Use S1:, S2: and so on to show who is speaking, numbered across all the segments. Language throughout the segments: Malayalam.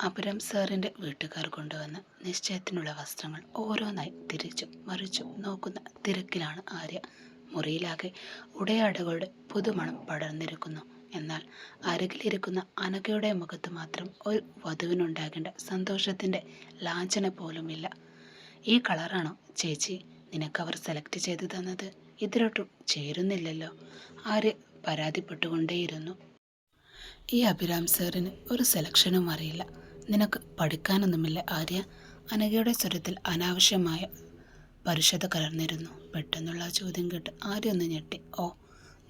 S1: അപരം സാറിൻ്റെ വീട്ടുകാർ കൊണ്ടുവന്ന നിശ്ചയത്തിനുള്ള വസ്ത്രങ്ങൾ ഓരോന്നായി തിരിച്ചും മറിച്ചും നോക്കുന്ന തിരക്കിലാണ് ആര്യ. മുറിയിലാകെ ഉടയാടകളുടെ പുതുമണം പടർന്നിരിക്കുന്നു. എന്നാൽ അരികിലിരിക്കുന്ന അനഘയുടെ മുഖത്ത് മാത്രം ഒരു വധുവിനുണ്ടാകേണ്ട സന്തോഷത്തിൻ്റെ ലാഞ്ചന പോലുമില്ല. ഈ കളറാണോ ചേച്ചി നിനക്കവർ സെലക്ട് ചെയ്തു തന്നത്? ഇതിലൊട്ടും ചേരുന്നില്ലല്ലോ. ആര്യ പരാതിപ്പെട്ടുകൊണ്ടേയിരുന്നു. ഈ അഭിരാം സാറിന് ഒരു സെലക്ഷനും അറിയില്ല. നിനക്ക് പഠിക്കാനൊന്നുമില്ല ആര്യ? അനഘയുടെ സ്വരത്തിൽ അനാവശ്യമായ പരുഷത കലർന്നിരുന്നു. പെട്ടെന്നുള്ള ആ ചോദ്യം കേട്ട് ആര്യ ഒന്ന് ഞെട്ടി. ഓ,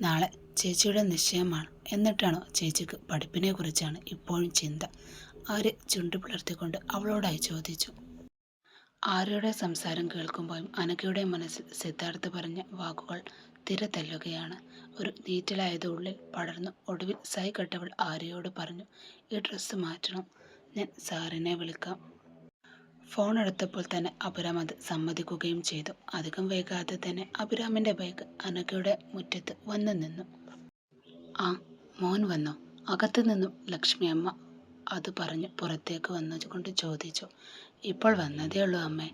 S1: നാളെ ചേച്ചിയുടെ നിശ്ചയമാണ്. എന്നിട്ടാണോ ചേച്ചിക്ക് പഠിപ്പിനെ കുറിച്ചാണ് ഇപ്പോഴും ചിന്ത? ആര്യ ചുണ്ടു പിളർത്തിക്കൊണ്ട് അവളോടായി ചോദിച്ചു. ആര്യയുടെ സംസാരം കേൾക്കുമ്പോഴും അനഘയുടെ മനസ്സിൽ സിദ്ധാർത്ഥ് പറഞ്ഞ വാക്കുകൾ തിരതല്ലുകയാണ്. ഒരു നീറ്റലായത് ഉള്ളിൽ പടർന്നു. ഒടുവിൽ സൈകെട്ടവൾ ആര്യയോട് പറഞ്ഞു, ഈ ഡ്രസ്സ് മാറ്റണം, ഞാൻ സാറിനെ വിളിക്കാം. ഫോൺ എടുത്തപ്പോൾ തന്നെ അഭിരാം അത് സമ്മതിക്കുകയും ചെയ്തു. അധികം വൈകാതെ തന്നെ അഭിരാമിൻ്റെ ബൈക്ക് അനഘയുടെ മുറ്റത്ത് വന്നു നിന്നു. ആ, മോൻ വന്നോ? അകത്തു നിന്നും ലക്ഷ്മി അമ്മ അത് പറഞ്ഞ് പുറത്തേക്ക് വന്നുകൊണ്ട് ചോദിച്ചു. ഇപ്പോൾ വന്നതേ ഉള്ളൂ അമ്മേ.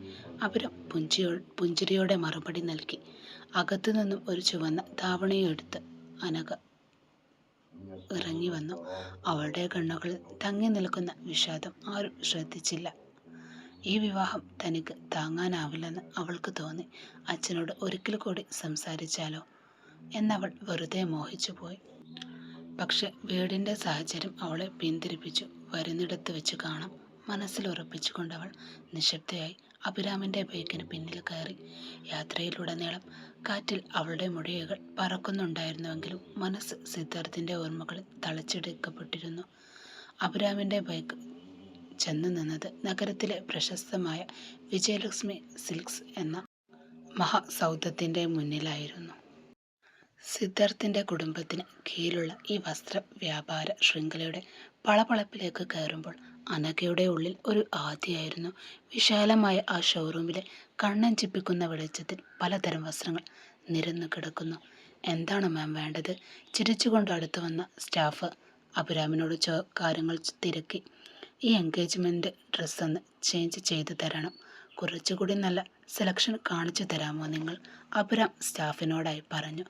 S1: അഭിരാം പുഞ്ചിരിയോടെ മറുപടി നൽകി. അകത്തു നിന്നും ഒരു ചുവന്ന ധാവണിയും എടുത്ത് അനഘ ഇറങ്ങി വന്നു. അവളുടെ കണ്ണുകളിൽ തങ്ങി നിൽക്കുന്ന വിഷാദം ആരും ശ്രദ്ധിച്ചില്ല. ഈ വിവാഹം തനിക്ക് താങ്ങാനാവില്ലെന്ന് അവൾക്ക് തോന്നി. അച്ഛനോട് ഒരിക്കൽ കൂടി സംസാരിച്ചാലോ എന്നവൾ വെറുതെ മോഹിച്ചു പോയി. പക്ഷെ വീടിൻ്റെ സാഹചര്യം അവളെ പിന്തിരിപ്പിച്ചു. വരുന്നിടത്ത് വെച്ച് കാണാം മനസ്സിൽ ഉറപ്പിച്ചുകൊണ്ടവൾ നിശബ്ദയായി അഭിരാമിൻ്റെ ബൈക്കിന് പിന്നിൽ കയറി. യാത്രയിലുടനീളം കാറ്റിൽ അവളുടെ മുടികൾ പറക്കുന്നുണ്ടായിരുന്നുവെങ്കിലും മനസ്സ് സിദ്ധാർത്ഥിൻ്റെ ഓർമ്മകളിൽ തളച്ചെടുക്കപ്പെട്ടിരുന്നു. അഭിരാമിൻ്റെ ബൈക്ക് ചെന്നു നിന്നത് നഗരത്തിലെ പ്രശസ്തമായ വിജയലക്ഷ്മി സിൽക്സ് എന്ന മഹാസൗധത്തിൻ്റെ മുന്നിലായിരുന്നു. സിദ്ധാർത്ഥിൻ്റെ കുടുംബത്തിന് കീഴിലുള്ള ഈ വസ്ത്ര വ്യാപാര ശൃംഖലയുടെ പളപളപ്പിലേക്ക് കയറുമ്പോൾ അനഘയുടെ ഉള്ളിൽ ഒരു ആദിയായിരുന്നു. വിശാലമായ ആ ഷോറൂമിലെ കണ്ണഞ്ചിപ്പിക്കുന്ന വെളിച്ചത്തിൽ പലതരം വസ്ത്രങ്ങൾ നിരന്നു കിടക്കുന്നു. എന്താണ് മാം വേണ്ടത്? ചിരിച്ചുകൊണ്ട് അടുത്തു വന്ന സ്റ്റാഫ് അഭിരാമിനോട് കാര്യങ്ങൾ തിരക്കി. ഈ എൻഗേജ്മെൻറ്റ് ഡ്രസ്സൊന്ന് ചേഞ്ച് ചെയ്ത് തരണം. കുറച്ചുകൂടി നല്ല സെലക്ഷൻ കാണിച്ചു തരാമോ നിങ്ങൾ? അഭിരാം സ്റ്റാഫിനോടായി പറഞ്ഞു.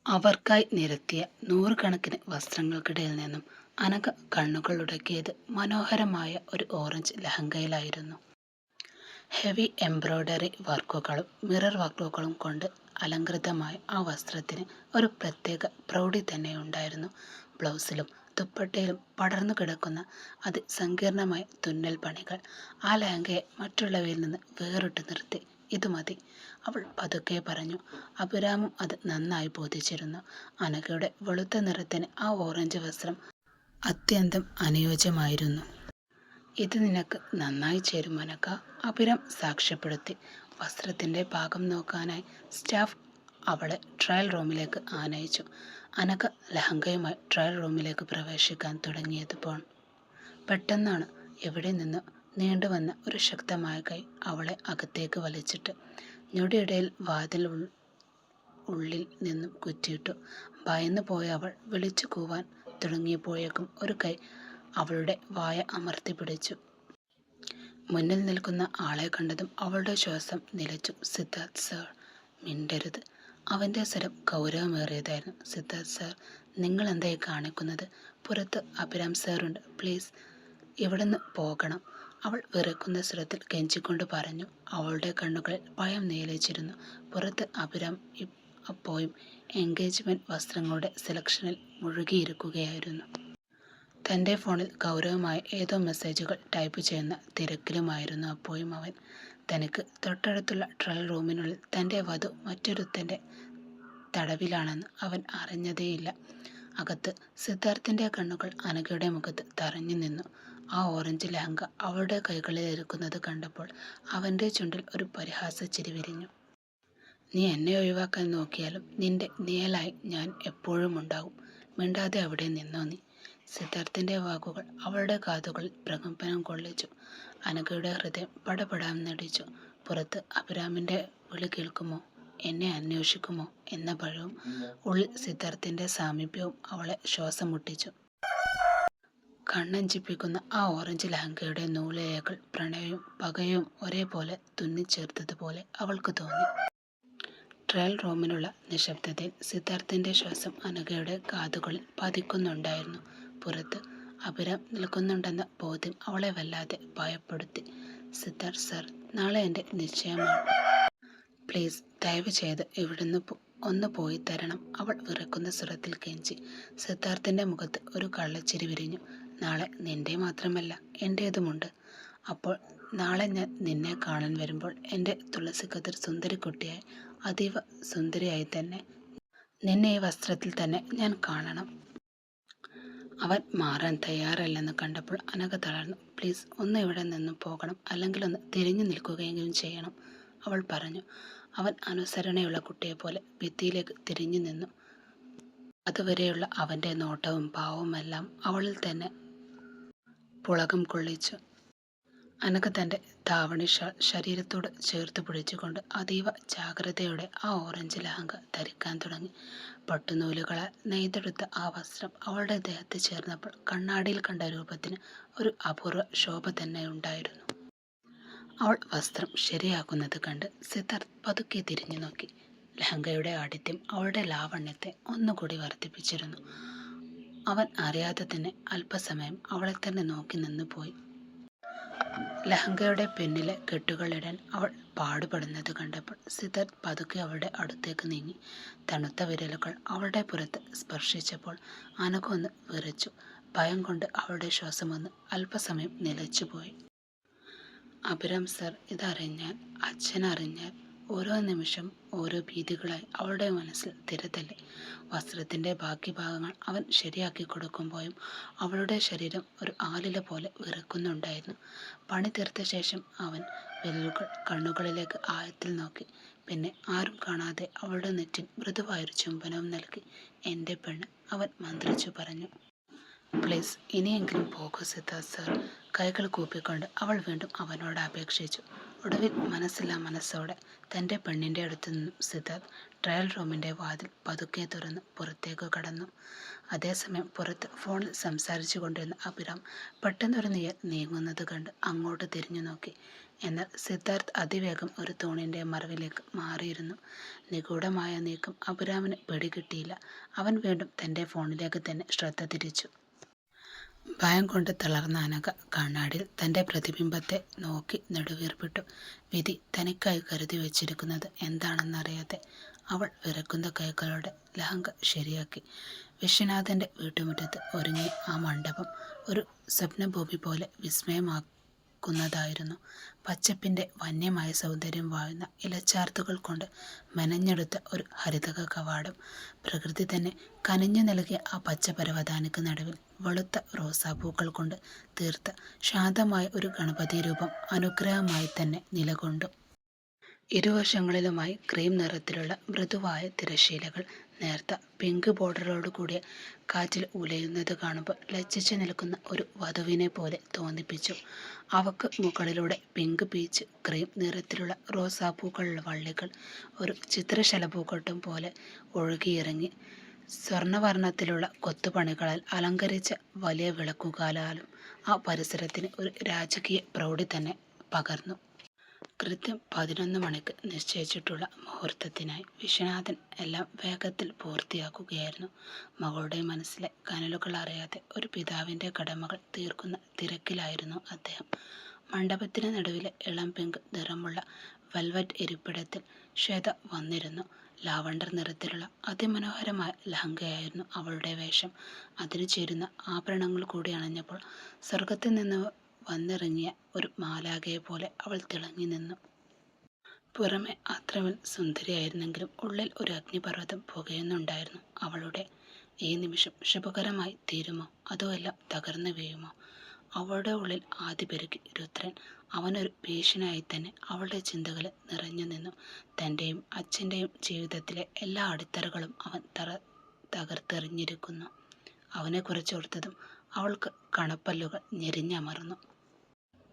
S1: അവർക്കായി നിരത്തിയ നൂറുകണക്കിന് വസ്ത്രങ്ങൾക്കിടയിൽ നിന്നും അനഘ കണ്ണുകൾ ഉടക്കിയത് മനോഹരമായ ഒരു ഓറഞ്ച് ലഹങ്കയിലായിരുന്നു. ഹെവി എംബ്രോയ്ഡറി വർക്കുകളും മിറർ വർക്കുകളും കൊണ്ട് അലങ്കൃതമായ ആ വസ്ത്രത്തിന് ഒരു പ്രത്യേക പ്രൗഢി തന്നെ ഉണ്ടായിരുന്നു. ബ്ലൗസിലും ദുപ്പട്ടയിലും പടർന്നു കിടക്കുന്ന അതിസങ്കീർണമായ തുന്നൽ പണികൾ ആ ലഹങ്കയെ മറ്റുള്ളവയിൽ നിന്ന് വേറിട്ട് നിർത്തി. ഇത് മതി, അവൾ പതുക്കെ പറഞ്ഞു. അഭിരാമും അത് നന്നായി ബോധിച്ചിരുന്നു. അനഘയുടെ വെളുത്ത നിറത്തിന് ആ ഓറഞ്ച് വസ്ത്രം അത്യന്തം അനുയോജ്യമായിരുന്നു. ഇത് നിനക്ക് നന്നായി ചേരും അനഘ, അഭിരാം സാക്ഷ്യപ്പെടുത്തി. വസ്ത്രത്തിൻ്റെ പാകം നോക്കാനായി സ്റ്റാഫ് അവളെ ട്രയൽ റൂമിലേക്ക് ആനയിച്ചു. അനഘ ലഹങ്കയുമായി ട്രയൽ റൂമിലേക്ക് പ്രവേശിക്കാൻ തുടങ്ങിയപ്പോൾ പെട്ടെന്നാണ് എവിടെ നിന്ന് നീണ്ടുവന്ന ഒരു ശക്തമായ കൈ അവളെ അകത്തേക്ക് വലിച്ചിട്ട് ഞൊടിയിടയിൽ വാതിൽ ഉള്ളിൽ നിന്നും കുറ്റിയിട്ടു. ഭയന്നു പോയ അവൾ വിളിച്ചു കൂവാൻ തുടങ്ങിയപ്പോഴേക്കും ഒരു കൈ അവളുടെ വായ അമർത്തി പിടിച്ചു. മുന്നിൽ നിൽക്കുന്ന ആളെ കണ്ടതും അവളുടെ ശ്വാസം നിലച്ചു. സിദ്ധാർത്ഥ് സാർ, മിണ്ടരുത്. അവൻ്റെ സ്വരം ഗൗരവമേറിയതായിരുന്നു. സിദ്ധാർത്ഥ് സാർ, നിങ്ങൾ എന്തായി കാണിക്കുന്നത്? പുറത്ത് അഭിരാം സാറുണ്ട്, പ്ലീസ് ഇവിടുന്ന് പോകണം, അവൾ വിറക്കുന്ന സ്വരത്തിൽ കെഞ്ചിക്കൊണ്ട് പറഞ്ഞു. അവളുടെ കണ്ണുകളിൽ ഭയം നീലച്ചിരുന്നു. പുറത്ത് അഭിരാം അപ്പോഴും എൻഗേജ്മെൻറ്റ് വസ്ത്രങ്ങളുടെ സെലക്ഷനിൽ മുഴുകിയിരിക്കുകയായിരുന്നു. തൻ്റെ ഫോണിൽ ഗൗരവമായ ഏതോ മെസ്സേജുകൾ ടൈപ്പ് ചെയ്യുന്ന തിരക്കിലുമായിരുന്നു അപ്പോഴും അവൻ. തനിക്ക് തൊട്ടടുത്തുള്ള ട്രയൽ റൂമിനുള്ളിൽ തൻ്റെ വധു മറ്റൊരുത്തൻ്റെ തടവിലാണെന്ന് അവൻ അറിഞ്ഞതേയില്ല. അകത്ത് സിദ്ധാർത്ഥിൻ്റെ കണ്ണുകൾ അനഘയുടെ മുഖത്ത് തറഞ്ഞു നിന്നു. ആ ഓറഞ്ച് ലഹങ്ക അവളുടെ കൈകളിലിരിക്കുന്നത് കണ്ടപ്പോൾ അവൻ്റെ ചുണ്ടിൽ ഒരു പരിഹാസ ചിരി വിരിഞ്ഞു. നീ എന്നെ ഒഴിവാക്കാൻ നോക്കിയാലും നിന്റെ നിഴലായി ഞാൻ എപ്പോഴും ഉണ്ടാകും. മിണ്ടാതെ അവിടെ നിന്നോ നീ. സിദ്ധാർത്ഥിൻ്റെ വാക്കുകൾ അവളുടെ കാതുകളിൽ പ്രകമ്പനം കൊള്ളിച്ചു. അനഘയുടെ ഹൃദയം പടപടാന്നടിച്ചു. പുറത്ത് അഭിരാമിൻ്റെ വിളി കേൾക്കുമോ, എന്നെ അന്വേഷിക്കുമോ എന്ന ഭയവും ഉള്ളിൽ സിദ്ധാർത്ഥിൻ്റെ സാമീപ്യവും അവളെ ശ്വാസം മുട്ടിച്ചു. കണ്ണഞ്ചിപ്പിക്കുന്ന ആ ഓറഞ്ച് ലഹങ്കയുടെ നൂലിഴകൾ പ്രണയവും പകയും ഒരേപോലെ തുന്നിച്ചേർത്തതുപോലെ അവൾക്ക് തോന്നി. ട്രയൽ റൂമിലുള്ള നിശബ്ദതയിൽ സിദ്ധാർത്ഥിന്റെ ശ്വാസം അനഘയുടെ കാതുകളിൽ പതിക്കുന്നുണ്ടായിരുന്നു. പുറത്ത് അഭിരാം നിൽക്കുന്നുണ്ടെന്ന ബോധ്യം അവളെ വല്ലാതെ ഭയപ്പെടുത്തി. സിദ്ധാർത്ഥ് സർ, നാളെ എൻ്റെ നിശ്ചയമാണ്. പ്ലീസ്, ദയവ് ചെയ്ത് ഇവിടുന്ന് ഒന്ന് പോയി തരണം, അവൾ വിറക്കുന്ന സ്വരത്തിൽ കെഞ്ചി. സിദ്ധാർത്ഥിന്റെ മുഖത്ത് ഒരു കള്ളച്ചിരി വിരിഞ്ഞു. നാളെ നിന്റെ മാത്രമല്ല, എൻ്റേതുമുണ്ട്. അപ്പോൾ നാളെ ഞാൻ നിന്നെ കാണാൻ വരുമ്പോൾ എൻ്റെ തുളസിക്കതിർ സുന്ദരിക്കുട്ടിയായി, അതീവ സുന്ദരിയായി തന്നെ, നിന്നെ ഈ വസ്ത്രത്തിൽ തന്നെ ഞാൻ കാണണം. അവൻ മാറാൻ തയ്യാറല്ലെന്ന് കണ്ടപ്പോൾ അനഘ തളർന്നു. പ്ലീസ്, ഒന്ന് ഇവിടെ നിന്നും പോകണം, അല്ലെങ്കിൽ ഒന്ന് തിരിഞ്ഞു നിൽക്കുകയെങ്കിലും ചെയ്യണം, അവൾ പറഞ്ഞു. അവൻ അനുസരണയുള്ള കുട്ടിയെപ്പോലെ ഭിത്തിയിലേക്ക് തിരിഞ്ഞു നിന്നു. അതുവരെയുള്ള അവൻ്റെ നോട്ടവും ഭാവവുമെല്ലാം അവളിൽ തന്നെ പുളകം കൊള്ളിച്ചു. അനഘ തൻ്റെ ധാവണി ഷാൾ ശരീരത്തോട് ചേർത്ത് പിടിച്ചുകൊണ്ട് അതീവ ജാഗ്രതയോടെ ആ ഓറഞ്ച് ലഹങ്ക ധരിക്കാൻ തുടങ്ങി. പട്ടുനൂലുകളാൽ നെയ്തെടുത്ത ആ വസ്ത്രം അവളുടെ ദേഹത്ത് ചേർന്നപ്പോൾ കണ്ണാടിയിൽ കണ്ട രൂപത്തിന് ഒരു അപൂർവ ശോഭ തന്നെ ഉണ്ടായിരുന്നു. അവൾ വസ്ത്രം ശരിയാക്കുന്നത് കണ്ട് സിദ്ധാർത്ഥ് പതുക്കെ തിരിഞ്ഞു നോക്കി. ലഹങ്കയുടെ ആഠിത്യം അവളുടെ ലാവണ്യത്തെ ഒന്നുകൂടി വർദ്ധിപ്പിച്ചിരുന്നു. അവൻ അറിയാതെ തന്നെ അല്പസമയം അവളെ തന്നെ നോക്കി നിന്നു പോയി. ലഹങ്കയുടെ പിന്നിലെ കെട്ടുകളിടാൻ അവൾ പാടുപെടുന്നത് കണ്ടപ്പോൾ സിദ്ധാർത്ഥ് പതുക്കെ അവളുടെ അടുത്തേക്ക് നീങ്ങി. തണുത്ത വിരലുകൾ അവളുടെ പുറത്ത് സ്പർശിച്ചപ്പോൾ അനഘ ഒന്ന് വിറച്ചു. ഭയം കൊണ്ട് അവളുടെ ശ്വാസമൊന്ന് അല്പസമയം നിലച്ചുപോയി. അഭിരാം സർ ഇതറിഞ്ഞാൽ, അച്ഛനറിഞ്ഞാൽ, ഓരോ നിമിഷം ഓരോ ഭീതികളായി അവളുടെ മനസ്സിൽ തിരതല്ലി. വസ്ത്രത്തിൻ്റെ ബാക്കി ഭാഗങ്ങൾ അവൻ ശരിയാക്കി കൊടുക്കുമ്പോഴും അവളുടെ ശരീരം ഒരു ആലില പോലെ വിറക്കുന്നുണ്ടായിരുന്നു. പണി തീർത്ത ശേഷം അവൻ വിരലുകൾ കണ്ണുകളിലേക്ക് ആഴത്തിൽ നോക്കി. പിന്നെ ആരും കാണാതെ അവളുടെ നെറ്റിൽ മൃദുവായൊരു ചുംബനവും നൽകി. എൻ്റെ പെണ്ണ്, അവൻ മന്ത്രിച്ചു പറഞ്ഞു. പ്ലീസ്, ഇനിയെങ്കിലും പോകൂ സിദ്ധാർത്ഥ് സർ, കൈകൾ കൂപ്പിക്കൊണ്ട് അവൾ വീണ്ടും അവനോട് അപേക്ഷിച്ചു. ഒടുവിൽ മനസ്സില്ലാ മനസ്സോടെ തൻ്റെ പെണ്ണിൻ്റെ അടുത്തു നിന്നും സിദ്ധാർത്ഥ് ട്രയൽ റൂമിൻ്റെ വാതിൽ പതുക്കെ തുറന്ന് പുറത്തേക്ക് കടന്നു. അതേസമയം പുറത്ത് ഫോണിൽ സംസാരിച്ചു കൊണ്ടിരുന്ന അഭിരാം പെട്ടെന്നൊരു നിഴൽ നീങ്ങുന്നത് കണ്ട് അങ്ങോട്ട് തിരിഞ്ഞു നോക്കി. എന്നാൽ സിദ്ധാർത്ഥ് അതിവേഗം ഒരു തൂണിൻ്റെ മറവിലേക്ക് മാറിയിരുന്നു. നിഗൂഢമായ നീക്കം അഭിരാമിന് പിടികിട്ടിയില്ല. അവൻ വീണ്ടും തൻ്റെ ഫോണിലേക്ക് തന്നെ ശ്രദ്ധ തിരിച്ചു. ഭയം കൊണ്ട് തളർന്ന അനഘ കണ്ണാടിയിൽ തൻ്റെ പ്രതിബിംബത്തെ നോക്കി നെടുവീർപ്പിട്ടു. വിധി തനിക്കായി കരുതി വെച്ചിരിക്കുന്നത് എന്താണെന്നറിയാതെ അവൾ വിറക്കുന്ന കൈകളോടെ ലഹങ്ക ശരിയാക്കി. വിശ്വനാഥൻ്റെ വീട്ടുമുറ്റത്ത് ഒരുങ്ങി ആ മണ്ഡപം ഒരു സ്വപ്നഭൂമി പോലെ വിസ്മയമാക്കുന്നതായിരുന്നു. പച്ചപ്പിൻ്റെ വന്യമായ സൗന്ദര്യം വാഴുന്ന ഇലച്ചാർത്തുകൾ കൊണ്ട് മെനഞ്ഞെടുത്ത ഒരു ഹരിതക കവാടം. പ്രകൃതി തന്നെ കനിഞ്ഞു നൽകിയ ആ പച്ച പരവതാനിക്ക് നടുവിൽ വെളുത്ത റോസാപ്പൂക്കൾ കൊണ്ട് തീർത്ത ശാന്തമായ ഒരു ഗണപതി രൂപം അനുഗ്രഹമായി തന്നെ നിലകൊണ്ടു. ഇരുവശങ്ങളിലുമായി ക്രീം നിറത്തിലുള്ള മൃദുവായ തിരശ്ശീലകൾ നേർത്ത പിങ്ക് ബോർഡറോട് കൂടിയ കാറ്റിൽ ഉലയുന്നത് കാണുമ്പോൾ ലജ്ജിച്ചു നിൽക്കുന്ന ഒരു വധുവിനെ പോലെ തോന്നിപ്പിച്ചു. അവക്ക് മുകളിലൂടെ പിങ്ക് പീച്ച് ക്രീം നിറത്തിലുള്ള റോസാപ്പൂക്കളുള്ള വള്ളികൾ ഒരു ചിത്രശലഭൂക്കട്ടം പോലെ ഒഴുകിയിറങ്ങി. സ്വർണവർണ്ണത്തിലുള്ള കൊത്തുപണികളാൽ അലങ്കരിച്ച വലിയ വിളക്കുകാലാലും ആ പരിസരത്തിന് ഒരു രാജകീയ പ്രൗഢി തന്നെ പകർന്നു. കൃത്യം 11 മണിക്ക് നിശ്ചയിച്ചിട്ടുള്ള മുഹൂർത്തത്തിനായി വിശ്വനാഥൻ എല്ലാം വേഗത്തിൽ പൂർത്തിയാക്കുകയായിരുന്നു. മകളുടെ മനസ്സിലെ കനലുകൾ അറിയാതെ ഒരു പിതാവിൻ്റെ കടമകൾ തീർക്കുന്ന തിരക്കിലായിരുന്നു അദ്ദേഹം. മണ്ഡപത്തിന് നടുവിലെ ഇളം പിങ്ക് നിറമുള്ള വെൽവെറ്റ് ഇരിപ്പിടത്തിൽ ശ്വേത വന്നിരുന്നു. ലാവണ്ടർ നിറത്തിലുള്ള അതിമനോഹരമായ ലഹങ്കയായിരുന്നു അവളുടെ വേഷം. അതിനു ചേരുന്ന ആഭരണങ്ങൾ കൂടി അണിഞ്ഞപ്പോൾ സ്വർഗത്തിൽ നിന്ന് വന്നിറങ്ങിയ ഒരു മാലാഖയെ പോലെ അവൾ തിളങ്ങി നിന്നു. പുറമെ അത്രമേൽ സുന്ദരിയായിരുന്നെങ്കിലും ഉള്ളിൽ ഒരു അഗ്നിപർവ്വതം പുകയുന്നുണ്ടായിരുന്നു. അവളുടെ ഈ നിമിഷം ശുഭകരമായി തീരുമോ, അതോ എല്ലാം തകർന്നു വീഴുമോ? അവളുടെ ഉള്ളിൽ ആദി പെരുകി രുദ്രൻ. അവനൊരു ഭീഷണിയായി തന്നെ അവളുടെ ചിന്തകളിൽ നിറഞ്ഞു നിന്നു. തൻ്റെയും അച്ഛൻ്റെയും ജീവിതത്തിലെ എല്ലാ അടിത്തറകളും അവൻ തകർത്തെറിഞ്ഞിരിക്കുന്നു. അവനെക്കുറിച്ച് ഓർത്തതും അവൾക്ക് കണപ്പല്ലുകൾ ഞെരിഞ്ഞമർന്നു.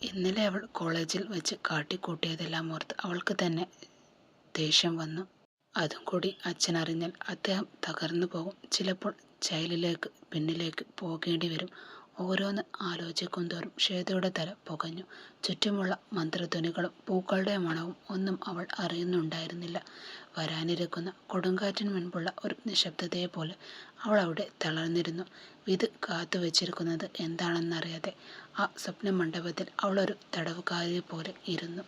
S1: ഇന്നലെ അവൾ കോളേജിൽ വെച്ച് കാട്ടിക്കൂട്ടിയതെല്ലാം ഓർത്ത് അവൾക്ക് തന്നെ ദേഷ്യം വന്നു. അതും കൂടി അച്ഛൻ അറിഞ്ഞാൽ അദ്ദേഹം തകർന്നു പോകും. ചിലപ്പോൾ ജയിലിലേക്ക് പിന്നിലേക്ക് പോകേണ്ടി വരും. ഓരോന്ന് ആലോചിക്കും തോറും ശ്വേതയുടെ തല പുകഞ്ഞു. ചുറ്റുമുള്ള മന്ത്രധ്വനികളും പൂക്കളുടെ മണവും ഒന്നും അവൾ അറിയുന്നുണ്ടായിരുന്നില്ല. വരാനിരിക്കുന്ന കൊടുങ്കാറ്റിന് മുൻപുള്ള ഒരു നിശബ്ദതയെപ്പോലെ അവൾ അവിടെ തളർന്നിരുന്നു. വിധി കാത്തുവച്ചിരിക്കുന്നത് എന്താണെന്നറിയാതെ ആ സ്വപ്നമണ്ഡപത്തിൽ അവളൊരു തടവുകാരിയെ പോലെ ഇരുന്നു.